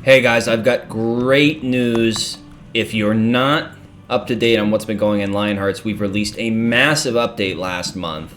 Hey guys, I've got great news. If you're not up to date on what's been going in Lionhearts, we've released a massive update last month,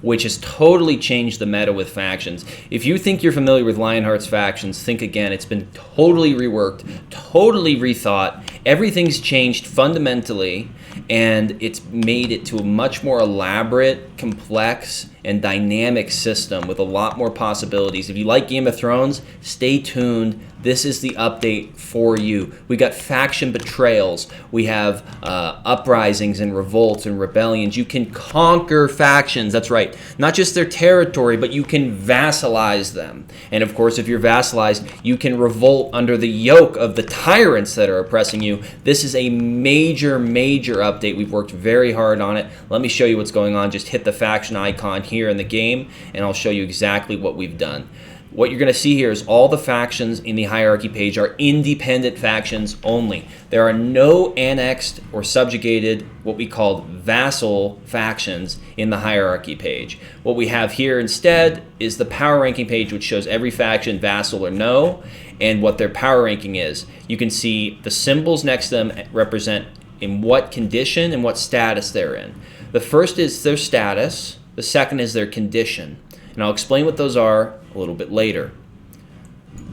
which has totally changed the meta with factions. If you think you're familiar with Lionhearts factions, think again. It's been totally reworked, totally rethought. Everything's changed fundamentally, and it's made it to a much more elaborate, complex, and dynamic system with a lot more possibilities. If you like Game of Thrones, stay tuned. This is the update for you. We got faction betrayals. We have uprisings and revolts and rebellions. You can conquer factions. That's right. Not just their territory, but you can vassalize them. And of course, if you're vassalized, you can revolt under the yoke of the tyrants that are oppressing you. This is a major, major update. We've worked very hard on it. Let me show you what's going on. Just hit the faction icon here in the game, and I'll show you exactly what we've done. What you're going to see here is all the factions in the hierarchy page are independent factions only. There are no annexed or subjugated, what we call vassal factions in the hierarchy page. What we have here instead is the power ranking page, which shows every faction vassal or no, and what their power ranking is. You can see the symbols next to them represent in what condition and what status they're in. The first is their status. The second is their condition. And I'll explain what those are a little bit later.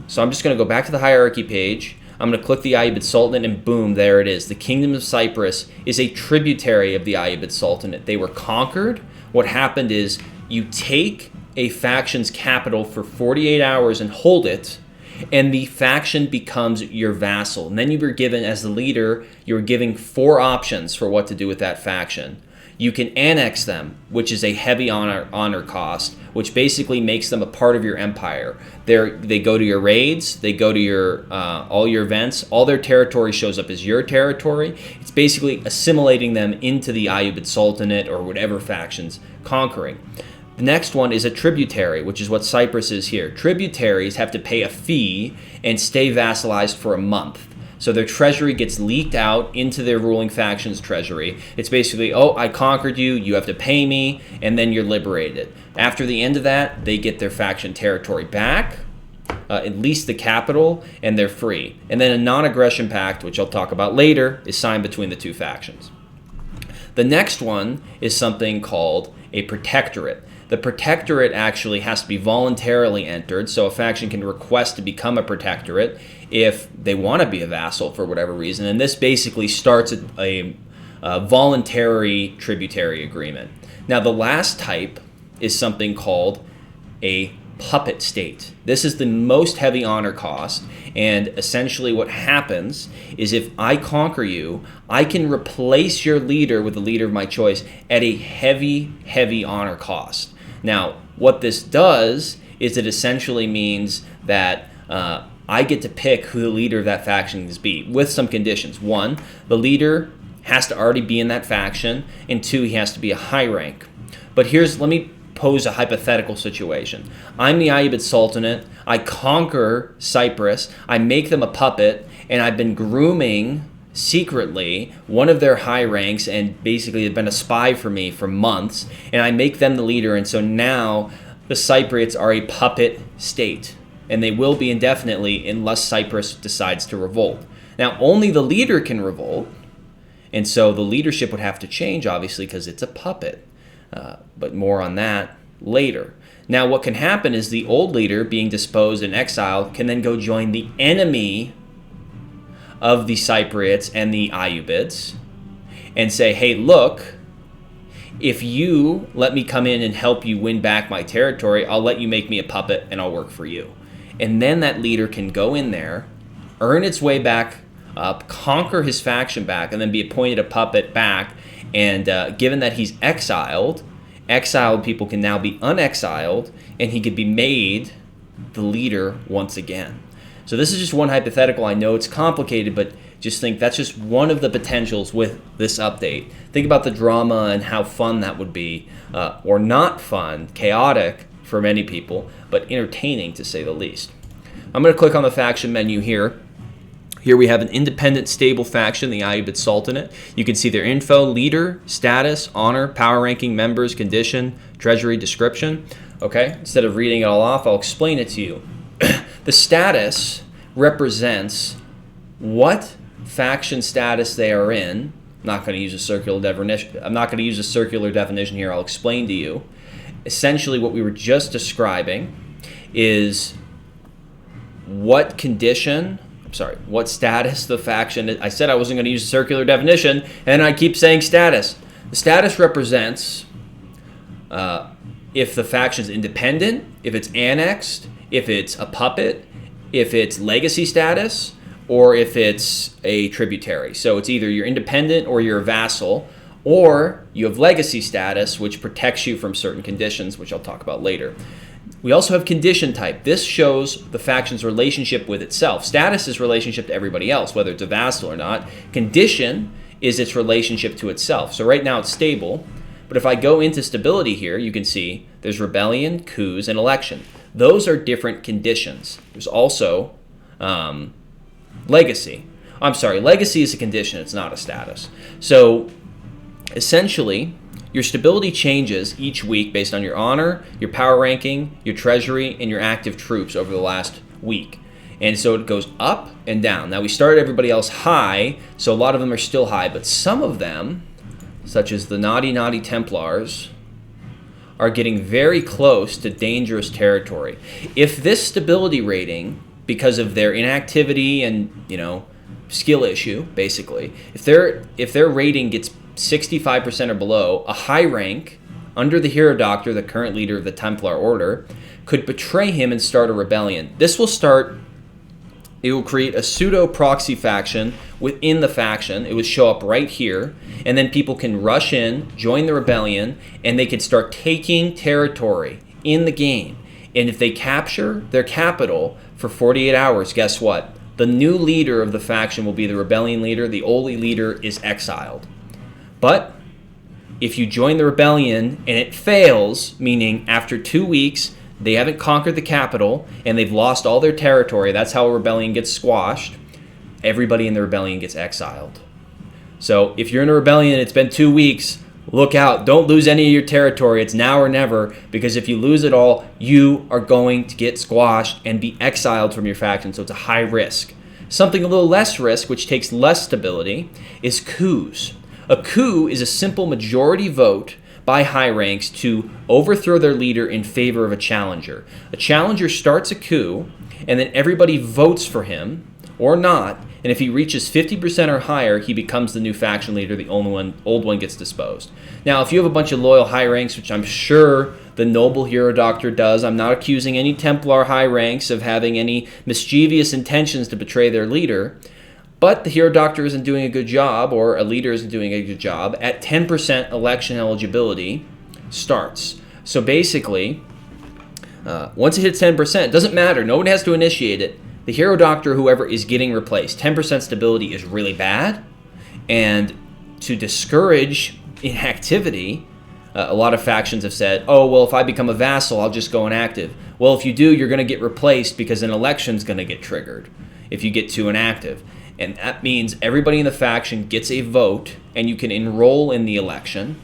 So I'm just going to go back to the hierarchy page. I'm going to click the Ayyubid Sultanate, and boom, there it is. The Kingdom of Cyprus is a tributary of the Ayyubid Sultanate. They were conquered. What happened is you take a faction's capital for 48 hours and hold it, and the faction becomes your vassal. And then you were given, as the leader, you were given 4 options for what to do with that faction. You can annex them, which is a heavy honor cost, which basically makes them a part of your empire. They go to your raids, they go to your all your events, all their territory shows up as your territory. It's basically assimilating them into the Ayyubid Sultanate or whatever faction's conquering. The next one is a tributary, which is what Cyprus is here. Tributaries have to pay a fee and stay vassalized for a month. So their treasury gets leaked out into their ruling faction's treasury. It's basically, oh, I conquered you, you have to pay me, and then you're liberated. After the end of that, they get their faction territory back, at least the capital, and they're free. And then a non-aggression pact, which I'll talk about later, is signed between the two factions. The next one is something called a protectorate. The protectorate actually has to be voluntarily entered, so a faction can request to become a protectorate if they want to be a vassal for whatever reason. And this basically starts a voluntary tributary agreement. Now, the last type is something called a puppet state. This is the most heavy honor cost, and essentially what happens is if I conquer you, I can replace your leader with the leader of my choice at a heavy, heavy honor cost. Now, what this does is it essentially means that I get to pick who the leader of that faction is be, with some conditions. 1, the leader has to already be in that faction, and 2, he has to be a high rank. But let me pose a hypothetical situation. I'm the Ayyubid Sultanate, I conquer Cyprus, I make them a puppet, and I've been grooming secretly one of their high ranks, and basically have been a spy for me for months, and I make them the leader, and so now the Cypriots are a puppet state, and they will be indefinitely unless Cyprus decides to revolt. Now, only the leader can revolt, and so the leadership would have to change, obviously, because it's a puppet. But more on that later. Now, what can happen is the old leader, being disposed and exiled, can then go join the enemy of the Cypriots and the Ayyubids and say, hey, look, if you let me come in and help you win back my territory, I'll let you make me a puppet and I'll work for you. And then that leader can go in there, earn its way back up, conquer his faction back, and then be appointed a puppet back. And given that he's exiled people can now be unexiled, and he could be made the leader once again. So this is just one hypothetical. I know it's complicated, but just think that's just one of the potentials with this update. Think about the drama and how fun that would be, or not fun, chaotic for many people, but entertaining to say the least. I'm going to click on the faction menu here. Here we have an independent, stable faction, the Ayyubid Sultanate. You can see their info, leader, status, honor, power ranking, members, condition, treasury, description. Okay, instead of reading it all off, I'll explain it to you. The status represents what faction status they are in. I'm not going to use a circular definition here. I'll explain to you. Essentially, what we were just describing is what status the faction is. I said I wasn't going to use a circular definition, and I keep saying status. The status represents if the faction is independent, if it's annexed, if it's a puppet, if it's legacy status, or if it's a tributary. So it's either you're independent or you're a vassal, or you have legacy status, which protects you from certain conditions, which I'll talk about later. We also have condition type. This shows the faction's relationship with itself. Status is relationship to everybody else, whether it's a vassal or not. Condition is its relationship to itself. So right now it's stable, but if I go into stability here, you can see there's rebellion, coups, and election. Those are different conditions. There's also legacy. I'm sorry, legacy is a condition, it's not a status. So essentially, your stability changes each week based on your honor, your power ranking, your treasury, and your active troops over the last week. And so it goes up and down. Now we started everybody else high, so a lot of them are still high, but some of them, such as the naughty Templars, are getting very close to dangerous territory. If this stability rating, because of their inactivity and, skill issue, basically, if their rating gets 65% or below, a high rank under the Hero Doctor, the current leader of the Templar Order, could betray him and start a rebellion. It will create a pseudo proxy faction within the faction. It would show up right here, and then people can rush in, join the rebellion, and they can start taking territory in the game. And if they capture their capital for 48 hours, guess what? The new leader of the faction will be the rebellion leader. The old leader is exiled. But if you join the rebellion and it fails, meaning after 2 weeks, they haven't conquered the capital and they've lost all their territory, that's how a rebellion gets squashed, everybody in the rebellion gets exiled. So if you're in a rebellion, it's been 2 weeks, look out. Don't lose any of your territory. It's now or never, because if you lose it all, you are going to get squashed and be exiled from your faction. So it's a high risk. Something a little less risk, which takes less stability, is coups. A coup is a simple majority vote by high ranks to overthrow their leader in favor of a challenger. A challenger starts a coup, and then everybody votes for him or not, and if he reaches 50% or higher, he becomes the new faction leader. The old one gets disposed. Now, if you have a bunch of loyal high ranks, which I'm sure the noble Hero Doctor does, I'm not accusing any Templar high ranks of having any mischievous intentions to betray their leader, but the Hero Doctor isn't doing a good job, or a leader isn't doing a good job, at 10% election eligibility starts. So basically, once it hits 10%, it doesn't matter. No one has to initiate it. The Hero Doctor, whoever, is getting replaced. 10% stability is really bad, and to discourage inactivity, a lot of factions have said, oh, well, if I become a vassal, I'll just go inactive. Well, if you do, you're going to get replaced because an election's going to get triggered if you get too inactive. And that means everybody in the faction gets a vote, and you can enroll in the election.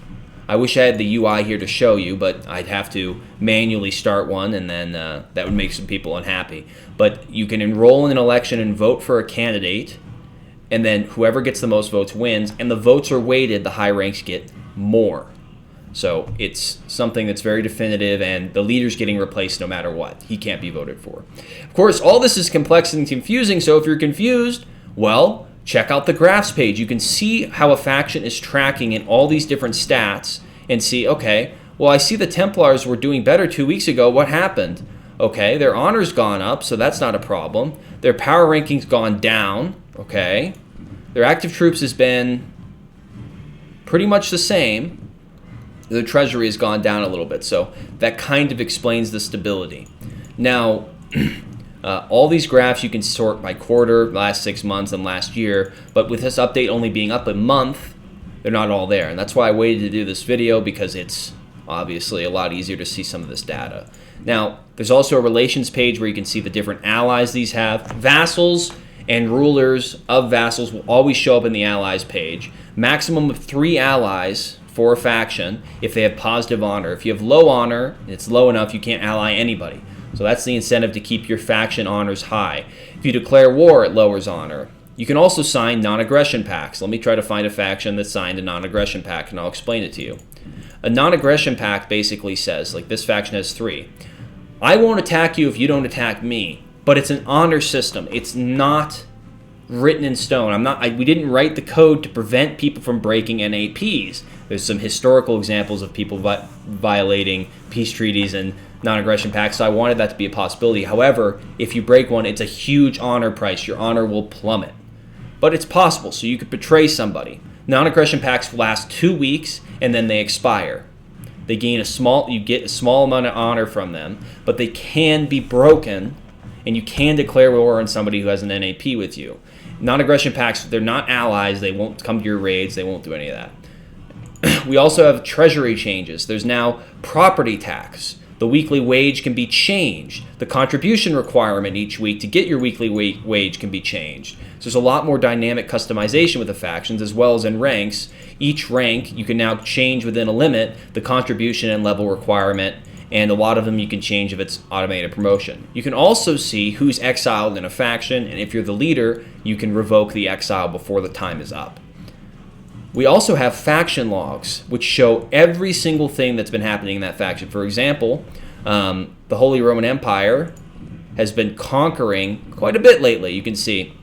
I wish I had the UI here to show you, but I'd have to manually start one, and then that would make some people unhappy. But you can enroll in an election and vote for a candidate, and then whoever gets the most votes wins, and the votes are weighted, the high ranks get more. So it's something that's very definitive, and the leader's getting replaced no matter what. He can't be voted for. Of course, all this is complex and confusing, so if you're confused, well, check out the graphs page. You can see how a faction is tracking in all these different stats and see, okay, well, I see the Templars were doing better 2 weeks ago. What happened? Okay, their honor's gone up, so that's not a problem. Their power ranking's gone down, okay. Their active troops has been pretty much the same. Their treasury has gone down a little bit, so that kind of explains the stability. Now, all these graphs you can sort by quarter, last 6 months, and last year, but with this update only being up a month, they're not all there. And that's why I waited to do this video, because it's obviously a lot easier to see some of this data. Now, there's also a relations page where you can see the different allies these have. Vassals and rulers of vassals will always show up in the allies page. Maximum of 3 allies for a faction if they have positive honor. If you have low honor, it's low enough you can't ally anybody. So that's the incentive to keep your faction honors high. If you declare war, it lowers honor. You can also sign non-aggression pacts. Let me try to find a faction that signed a non-aggression pact, and I'll explain it to you. A non-aggression pact basically says, like this faction has 3. I won't attack you if you don't attack me, but it's an honor system. It's not written in stone. We didn't write the code to prevent people from breaking NAPs. There's some historical examples of people violating peace treaties and non-aggression pacts, so I wanted that to be a possibility. However, if you break one, it's a huge honor price. Your honor will plummet. But it's possible, so you could betray somebody. Non-aggression pacts last 2 weeks, and then they expire. They gain you get a small amount of honor from them, but they can be broken, and you can declare war on somebody who has an NAP with you. Non-aggression pacts, they're not allies. They won't come to your raids. They won't do any of that. We also have treasury changes. There's now property tax. The weekly wage can be changed. The contribution requirement each week to get your weekly wage can be changed. So there's a lot more dynamic customization with the factions, as well as in ranks. Each rank, you can now change within a limit the contribution and level requirement, and a lot of them you can change if it's automated promotion. You can also see who's exiled in a faction, and if you're the leader, you can revoke the exile before the time is up. We also have faction logs, which show every single thing that's been happening in that faction. For example, the Holy Roman Empire has been conquering quite a bit lately. You can see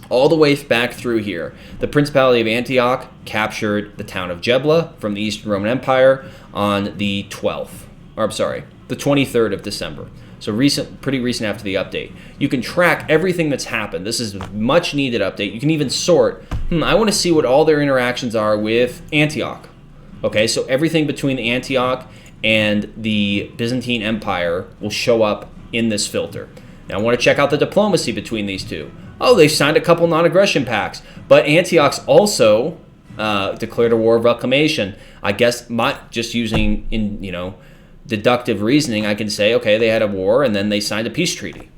all the way back through here. The Principality of Antioch captured the town of Jebla from the Eastern Roman Empire on the 23rd of December. So pretty recent after the update. You can track everything that's happened. This is a much needed update. You can even sort, I want to see what all their interactions are with Antioch. Okay, so everything between the Antioch and the Byzantine Empire will show up in this filter. Now I want to check out the diplomacy between these two. Oh, they signed a couple non-aggression pacts, but Antioch's also declared a war of reclamation. I guess just using deductive reasoning, I can say, okay, they had a war and then they signed a peace treaty.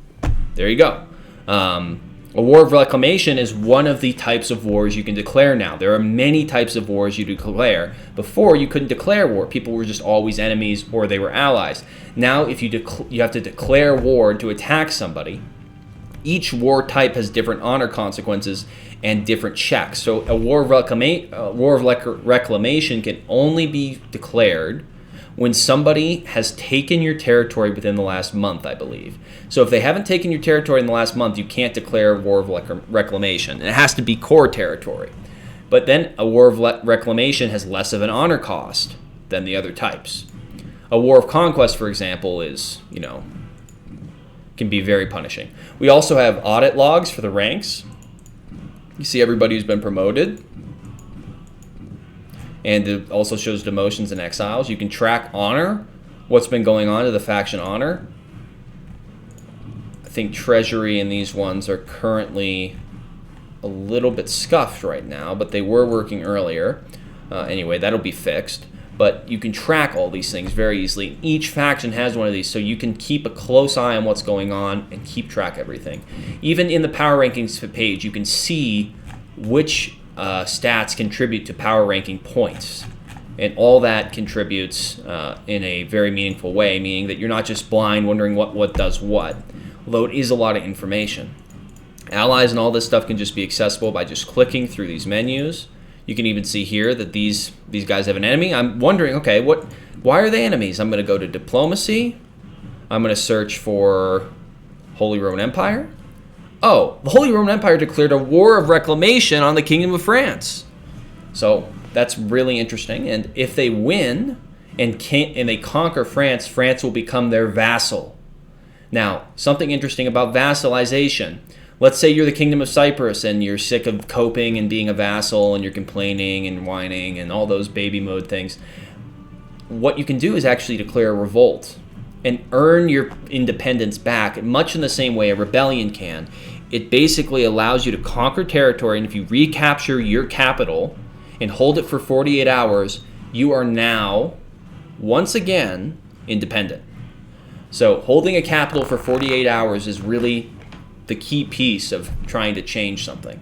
There you go. A war of reclamation is one of the types of wars you can declare now. There are many types of wars you declare. Before, you couldn't declare war. People were just always enemies or they were allies. Now, if you have to declare war to attack somebody, each war type has different honor consequences and different checks. So a war of reclamation can only be declared when somebody has taken your territory within the last month, I believe. So if they haven't taken your territory in the last month, you can't declare a war of reclamation. It has to be core territory. But then a war of reclamation has less of an honor cost than the other types. A war of conquest, for example, can be very punishing. We also have audit logs for the ranks. You see everybody who's been promoted. And it also shows demotions and exiles. You can track honor, what's been going on to the faction honor. I think treasury and these ones are currently a little bit scuffed right now, but they were working earlier. Anyway, that'll be fixed. But you can track all these things very easily. Each faction has one of these, so you can keep a close eye on what's going on and keep track of everything. Even in the power rankings page, you can see which stats contribute to power ranking points, and all that contributes in a very meaningful way, meaning that you're not just blind wondering what does what, although it is a lot of information. Allies and all this stuff can just be accessible by just clicking through these menus. You can even see here that these guys have an enemy. I'm wondering, okay, why are they enemies? I'm going to go to diplomacy. I'm going to search for Holy Roman Empire. Oh, the Holy Roman Empire declared a war of reclamation on the Kingdom of France. So that's really interesting. And if they win and they conquer France, France will become their vassal. Now, something interesting about vassalization. Let's say you're the Kingdom of Cyprus and you're sick of coping and being a vassal and you're complaining and whining and all those baby mode things. What you can do is actually declare a revolt and earn your independence back, much in the same way a rebellion can. It basically allows you to conquer territory, and if you recapture your capital and hold it for 48 hours, you are now, once again, independent. So holding a capital for 48 hours is really the key piece of trying to change something.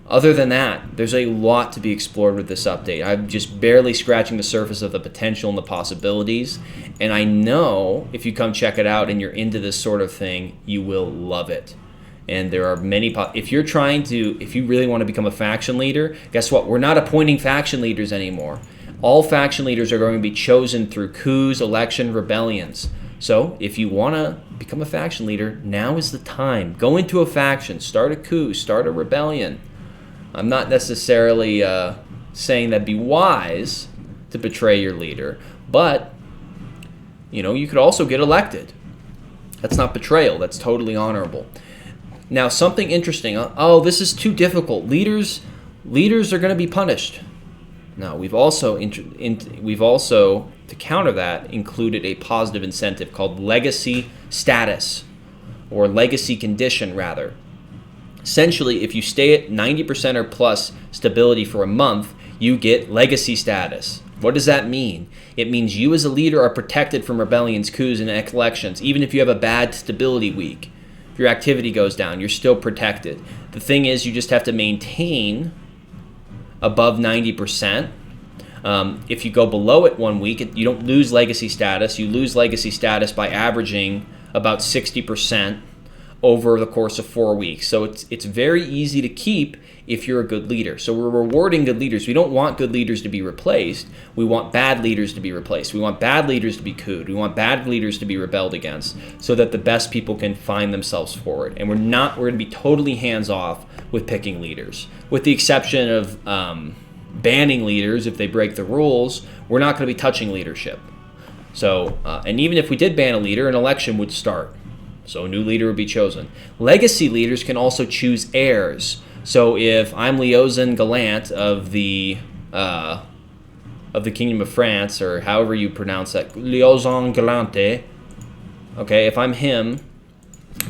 Other than that, there's a lot to be explored with this update. I'm just barely scratching the surface of the potential and the possibilities. And I know if you come check it out and you're into this sort of thing, you will love it. And there are many, if you really want to become a faction leader, guess what? We're not appointing faction leaders anymore. All faction leaders are going to be chosen through coups, election, rebellions. So if you want to become a faction leader, now is the time. Go into a faction, start a coup, start a rebellion. I'm not necessarily saying that'd be wise to betray your leader, but you could also get elected. That's not betrayal. That's totally honorable. Now, something interesting. Oh, this is too difficult. Leaders are going to be punished. No, we've also to counter that included a positive incentive called legacy status, or legacy condition rather. Essentially, if you stay at 90% or plus stability for a month, you get legacy status. What does that mean? It means you as a leader are protected from rebellions, coups, and elections. Even if you have a bad stability week, if your activity goes down, you're still protected. The thing is, you just have to maintain above 90%. If you go below it 1 week, you don't lose legacy status. You lose legacy status by averaging about 60% over the course of 4 weeks. So it's very easy to keep if you're a good leader. So we're rewarding good leaders. We don't want good leaders to be replaced. We want bad leaders to be replaced. We want bad leaders to be couped. We want bad leaders to be rebelled against so that the best people can find themselves forward. And we're going to be totally hands off with picking leaders. With the exception of banning leaders if they break the rules, we're not going to be touching leadership. So, and even if we did ban a leader, an election would start. So a new leader would be chosen. Legacy leaders can also choose heirs. So if I'm Leozen Gallant of the Kingdom of France, or however you pronounce that, Leozen Galante, okay, if I'm him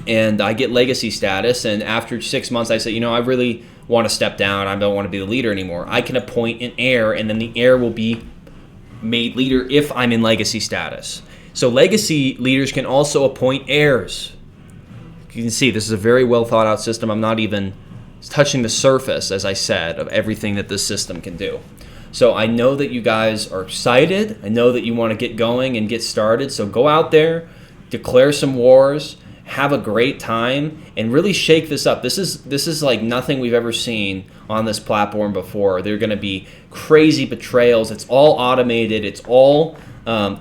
and I get legacy status, and after 6 months I say, I really want to step down, I don't want to be the leader anymore, I can appoint an heir, and then the heir will be made leader if I'm in legacy status. So legacy leaders can also appoint heirs. You can see this is a very well thought out system. I'm not even touching the surface, as I said, of everything that this system can do. So I know that you guys are excited. I know that you want to get going and get started. So go out there, declare some wars, have a great time, and really shake this up. This is like nothing we've ever seen on this platform before. There are going to be crazy betrayals. It's all automated. It's all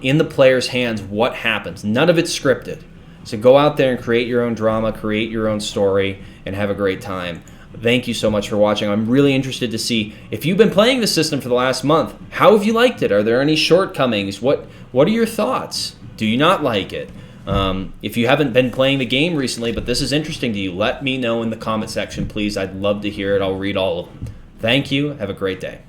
in the player's hands what happens. None of it's scripted. So go out there and create your own drama, create your own story, and have a great time. Thank you so much for watching. I'm really interested to see if you've been playing the system for the last month. How have you liked it? Are there any shortcomings? What are your thoughts? Do you not like it? If you haven't been playing the game recently, but this is interesting to you, let me know in the comment section, please. I'd love to hear it. I'll read all of them. Thank you. Have a great day.